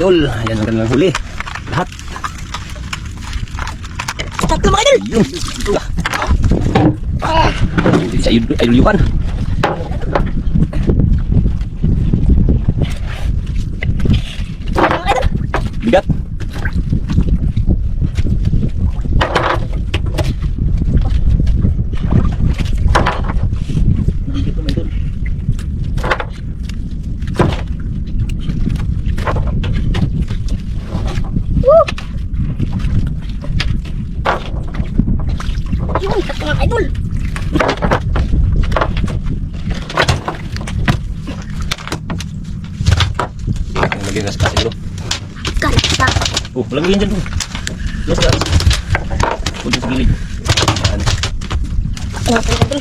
Idol, ayan ang kanilang huli. Lahat. Tatlo mga idol. Yun. Hindi sa idol yukan. Mga idol. Bigat. Yun, tatlo mga idol. Ang lagyan na sa kasi bro. Kalit pa. Oh, walang ganyan dyan bro. Yes, guys. Punta sa gilid. Ayan. Ano po idol?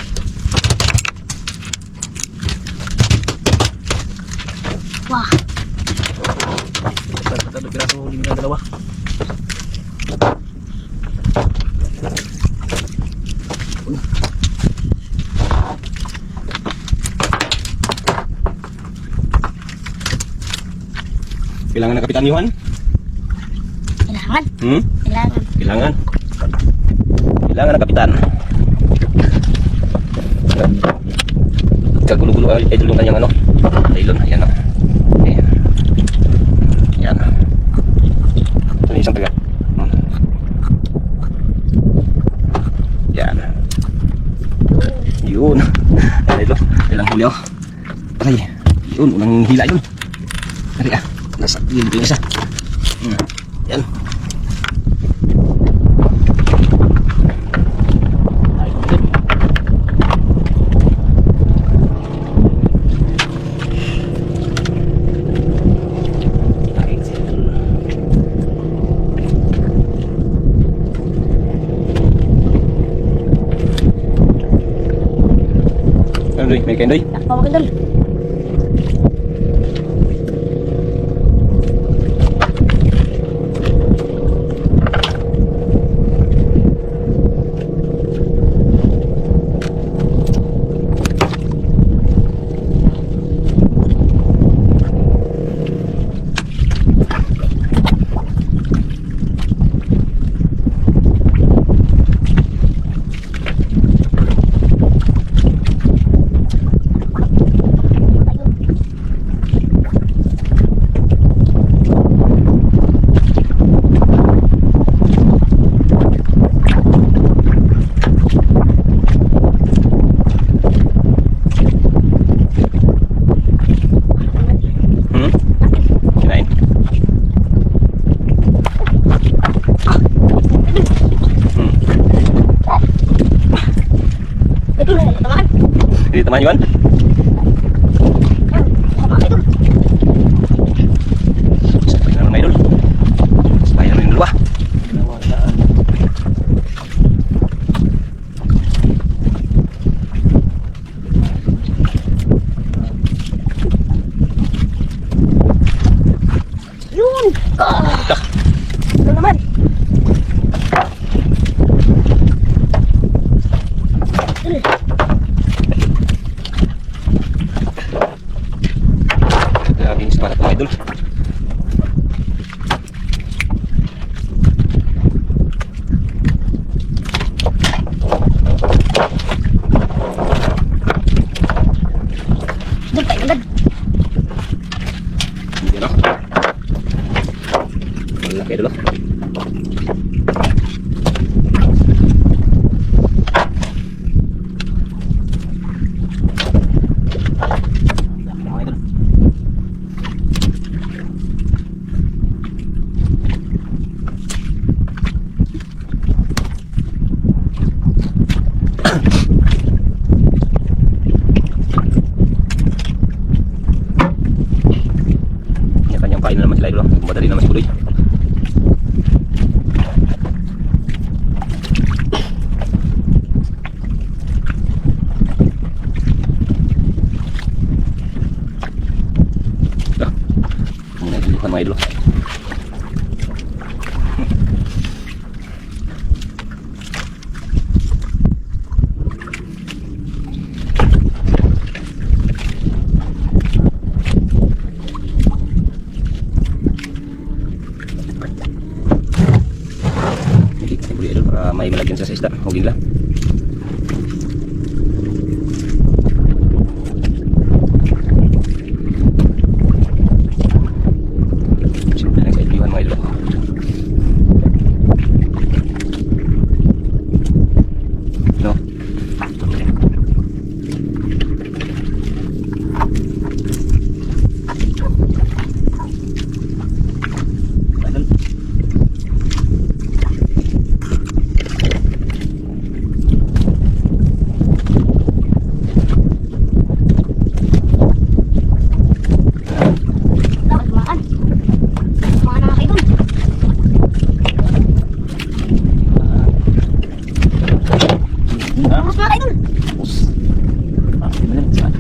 Wah. Tatlo piraso, hindi na dalawa. Kailangan ng Kapitan Yuhan? Kailangan. Kailangan. Kailangan. Kailangan ng Kapitan. Kagulo-gulo ay idol yung kanyang ano. Nylon, ayan o. Ayan. Ayan. Ito yung isang taga. Ayan. Yun. Ayan idol. Ilang huli o. Aray. Yun, unang hila yun. Aray ah. Nasa gilid yung isa. Yan. Ano doy? May kain doy? Takpo mga idol. Kinain? Idol, tamaan. Hindi tamahan Yuhan? Mga idol. Sabay na lang idol. Sabay na yung dalawa. Yun. Ito naman. Idol. Grabe yung para mga idol. Idol, tayo agad. Hindi ano? Malaki idol. Mga idol. Kanya-kanyang kain na naman sila idol. Madali naman si Budoy. Muna iduluhan mga idol. Hindi natin puli idol para may malagyan sa isda. Hugin lang. Simple lang sa idliwan mga idol. No? Idol. Dapat tumaan. Tumaan na kayo dun. Tapos na kayo dun. Tapos. Ano yan? Saan?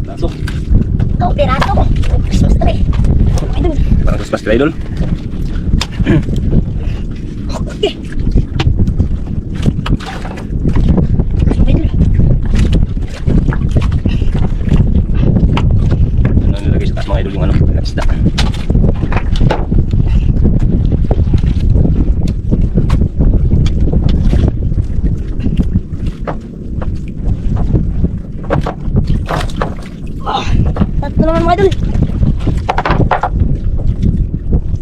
Laso. Ito, piraso. Christmas tree. Kayo dun. Parang Christmas tree idol. Okay. Kayo dun. Ano nilagay sa taas mga idol yung ano? Isda. Tatlo naman mga idol.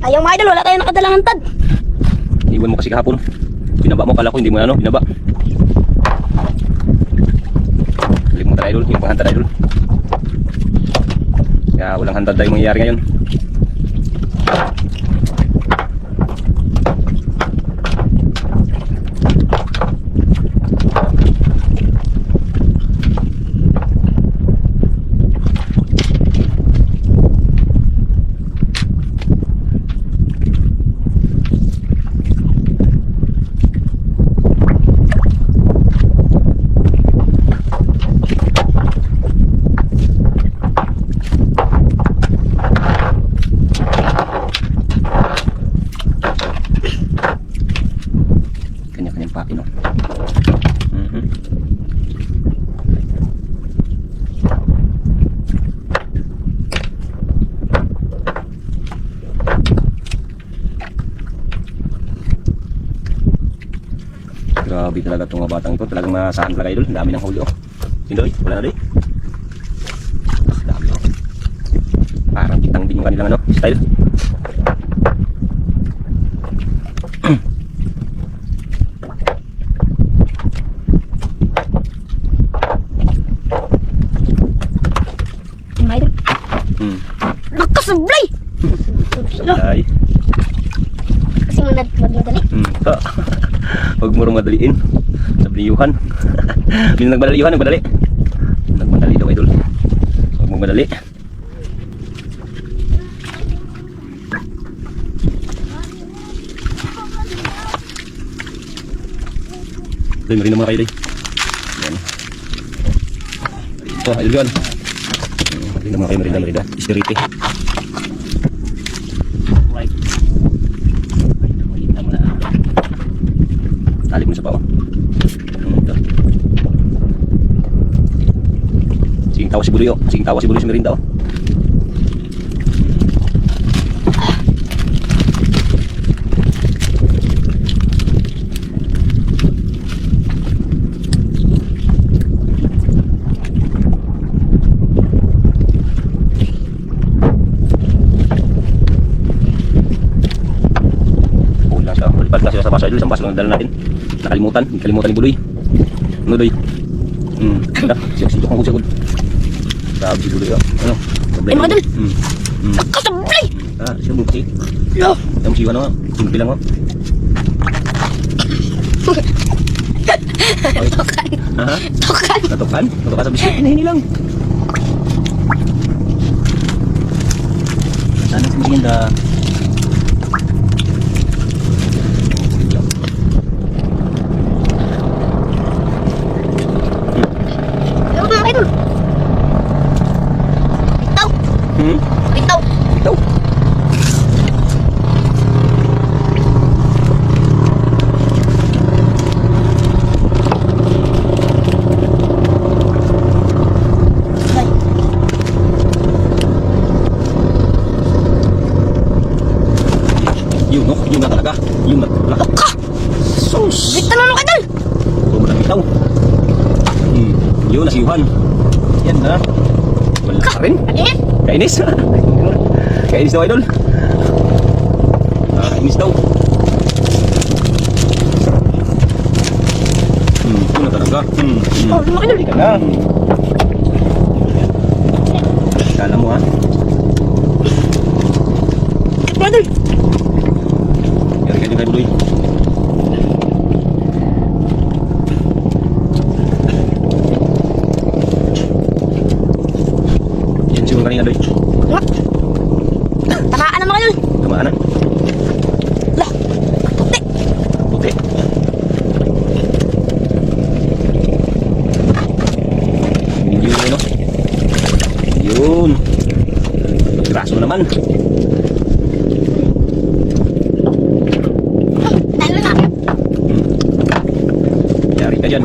Ayaw mga idol, wala tayong nakadalang hantad. Iwan mo kasi kahapon. Binaba mo, kala ko hindi mo ano, binaba. Kalimutan idol, yung panghantad idol. Kaya walang hantad tayong mangyayari ngayon. Kanya-kanyang paki, no? Grabe talaga itong mga batang ito. Talagang masahan talaga idol. Ang dami ng huli, oh. Sindoy, wala na doy. Dami, oh. Parang kitang din yung kanilang ano, style. Mga idol. Lakas ng blay! Ay. Kasi magmadali. Huwag mo rin madaliin. Sabliyuhan. Bilang nagmadalihan, nagmadali. Nagmadali daw idol. Huwag mo madali. Doy, marina muna kayo doy. Yan. Ito, idol yun. Marina muna kayo, marina. Istiriti. Right. Marina muna. Talik mo sa bawa. Ito. Siging tawa si Buloy, oh. Siging tawa si Buloy sa merinda, oh. Palpas sa baso idol, isang baso lang dala natin. Nakalimutan ni Buloy. Ano doy? Siyak-siyak ang usagod. Sabi si Buloy, ano? Ay mga idol! Lakas ng blay! Siya mo kasi. Yung siwa na, simple lang, oh. Tokan! Ha? Tokan! Natukan? Natukan sa biskuit? Hini lang. Sana sa maganda. Hmm? Bitaw. Ito. Ay, Yun, no? Yun na talaga. Yun na talaga. ka! Sus! Bitaw na ka idol! Puro mo lang bitaw. Yun, nasiyuhan. Yan na. Wala ka rin. Init! Kainis. Kainis daw, idol. Kainis daw. Yun na talaga. Oh, lumaki idol. Ika na. Kala mo, ha? Idol! Yari ka din kay Buloy. Yan siguro kanina, Doy. Nga. Tamaan naman idol! Tamaan na. Lah! Puti! Puti. Yun, no? Yun. Piraso na naman. Dahil na! Yari ka dyan.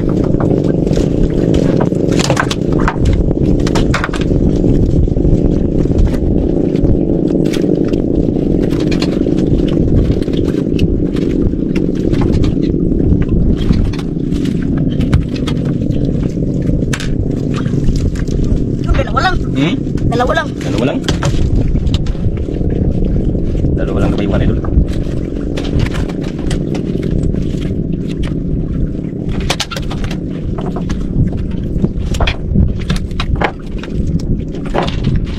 Dalawa lang! Dalawa lang! Dalawa lang. Dalawa lang kabayuhan, idol.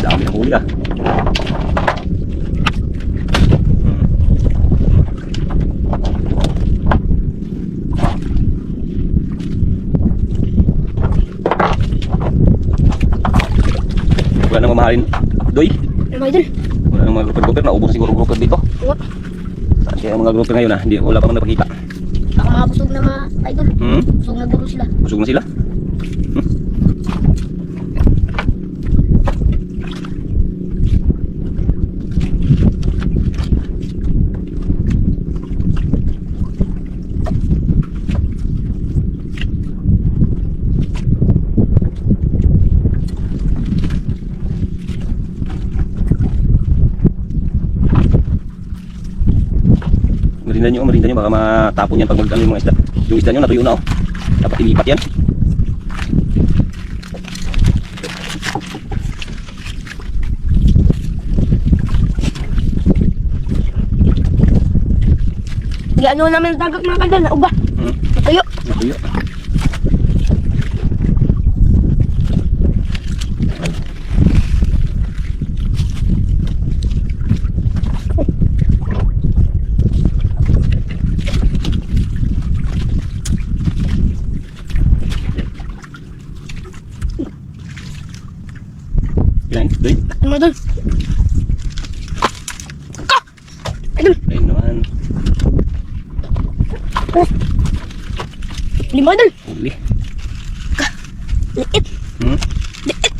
Dami ng huli, ah. Wala nang mamahalin. Doy, Ano idol? wala nang mga grouper. Naubos siguro grouper dito. Nga. Saan kaya ang mga grouper ngayon, ah? Hindi, wala pa man napakita. Baka mga busog na mga idol. Hmm? Busog na guro sila. Busog na sila. Merinda nyo, baka matapon yan pag mag-ano yung mga isda. Yung isda nyo natuyo na, oh. Dapat ilipat yan. Gano namin ang tagak mga idol na uga. Tuyo. Natuyo. Yan, doy. Ano idol? Ah! Idol! Ayun naman. Lima idol! Huli. Liit! Hmm? Liit!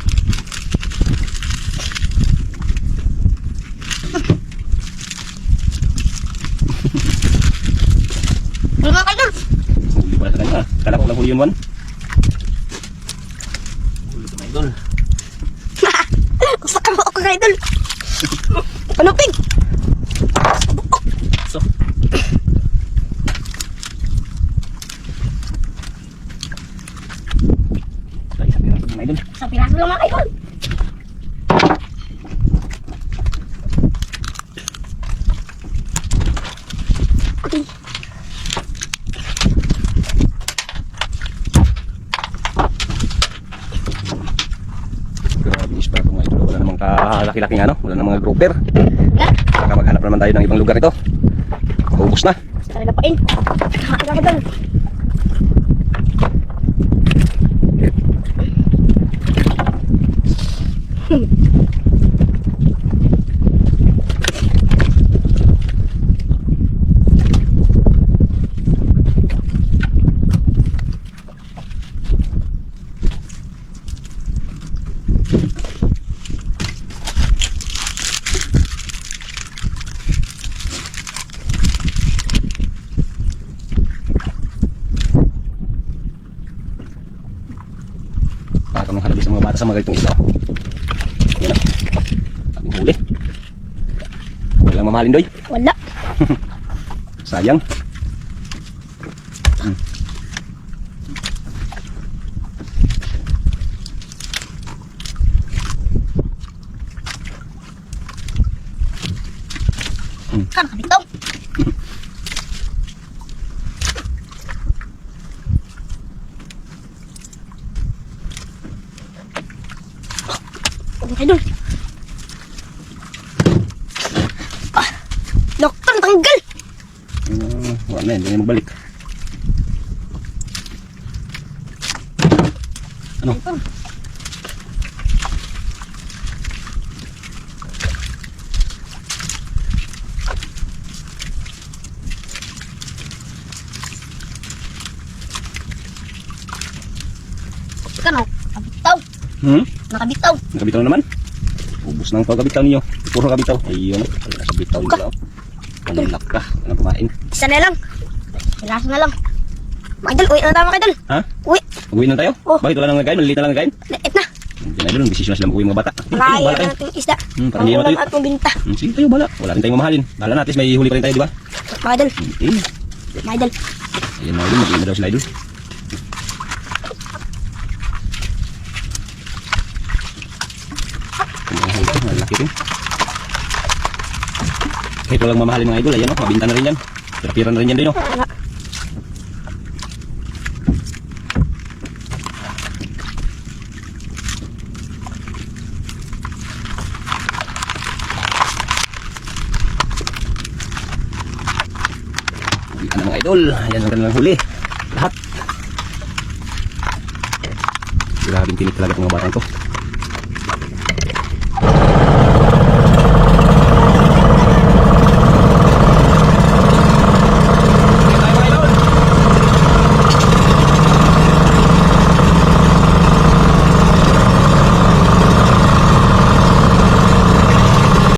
Ano mga idol? Huli pala sa kanya. Kala ko lang huli yun, Juan. Huli ka na, idol. Gusto ka mo ako ka idol! Ano pig? So. Lagi sa piraso ng idol. Sa piraso lang mga idol! Okay. Grabe, ispa ito mga idol. Wala namang kalaki-laking ano. Wala namang mga grouper. Nga! Baka maghanap naman tayo ng ibang lugar ito. Maubos na. Talaga pa in! Mga idol! sa mga ganitong isda. Yan o. Ating huli. Walang mamahalin doy. Wala. Sayang. Kan nakabitaw. Mga idol. Doktor, tanggal. Wala na yan, hindi na magbalik. Ano? Kan nakabitaw. Nakabitaw. Nakabitaw na naman. Ubus ng pagkabitaw niyo. Puro kabitaw. Ayun. Nasa bitaw nito lang. Malulak ka. Anong kumain? Isa na lang. Piraso na lang. Mga idol, uwi na tayo mga idol. Ha? Uwi. Uwi na tayo? Oh. Bakit wala nang nagain? Maliliit na lang nagain? Liit na. Hindi na doon. Bisisyo na sila mag-uwi mga bata. Kaya Bala na kayo. natin yung isda. Parang hindi naman Pangulam tayo. at pambinta. Sige kayo, bala. Wala rin tayong mamahalin. Bala na. At least may huli pa rin tayo, di ba? Mga idol. Mga idol. Ayan mga idol. Mag-iima daw sila idol. Malaki rin. Kahit walang mamahalin mga idol, ayan o, mabinta na rin yan. Pira-pira na rin yan din o. Wala. Mabinta na mga idol, ayan ang kanilang huli. Lahat. Grabing tinik talaga itong mga batang to.